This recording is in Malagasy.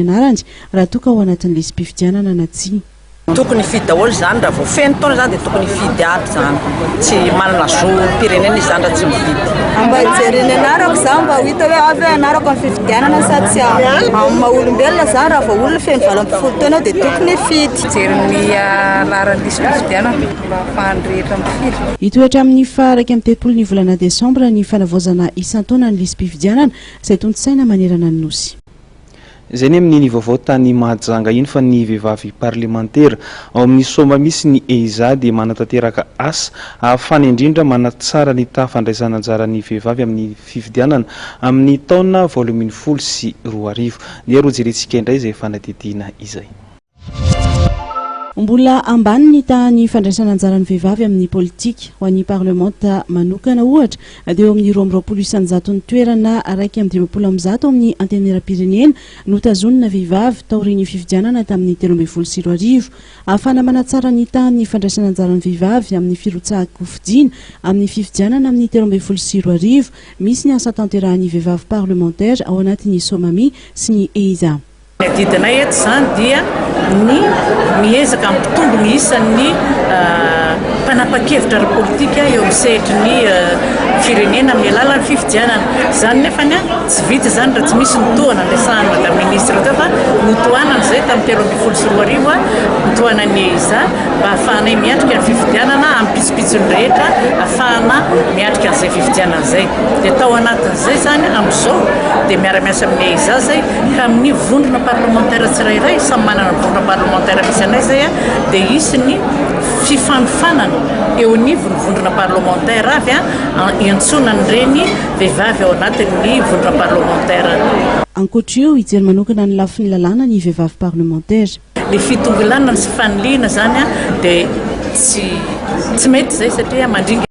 Ianarany raha toka ao anatin'ny lisam-pifidianana na tsia. Tokony fidy daholo zany raha vao feno taona zany dia tokony fidy ato zany. Tsy manana zo pirenena izy zany raha tsy mifidy. Mba hijerena anarako zany mba hita hoe avy anarako amin'ny fifidianana sady tsy amin'ny maha-olombelona zany raha vao olona feno valam-polo taona dia tokony fidy. Jeremy laran'ny lisam-pifidianana mba ahafahany rehetra mifidy. Hitoetra amin'ny faha 18 ny volana Desambra ny fanavaozana isan-taona ny lisam-pifidianana izay tontosaina manerana ny nosy. Zay ny amin'ny vaovao tany Mahajanga iny fa ny vehivavy parlementaire ao amin'ny soma misy ny EIZA dia manatanteraka asa ahafany indrindra manatsara ny tafandraisana anjara ny vehivavy amin'ny fifidianana amin'ny taona 2012 dia roa jerentsika indray izay fanadidina izay. Mbola ambany ny tahany fandraisana anjaran'ny vehivavy amin'ny politika ho an'ny parlementa manokana ohatra dia eo amin'ny 20% ny toerana araiky amin'ny 30% amin'ny antenera-pirenena notazonina vehivavy taorian'ny fifidianana tamin'ny 2012 ahafana manatsara ny tahany fandraisana anjaran'ny vehivavy amin'ny firotsahako fidiana amin'ny fifidianana amin'ny 2012 misy ny asa tanterahan'ny vehivavy parlementaire ao anatin'ny SOMAMI sy ny EIZA. Didinay eto zany dia ny miezaka ampitombo ny isan'ny mpanapa-kevitra politika eo amin'ny sehitry ny firenena amin'ny alalan'ny fifidianana. Zany nefa tsy vita zany raha tsy misy notoana andrasahana madame ministre teo fa notoanana zay tamin'ny 2012 notoanany EIZA mba ahafahanay miatrika ny fifidianana amin'ny pitsopitsony rehetra ahafahana miatrika an'izay fifidianana zay. Dia tao anatin'izay zany amin'izao dia miara-miasa amin'ny EIZA zay ka amin'ny vondrona parlementaire tsirairay samy manana vondrona parlementaire misy anay zay dia isy ny fifanofanana eo ny vondrona parlementaire avy iantsonany reny vehivavy ao anatin'ny vondrona parlementaire. Ankoatra eo hijery manokana ny lafin'ny lalàna ny vehivavy parlementaire. Le fitongilanana sy faniliana zany dia tsy mety zay satria mandringa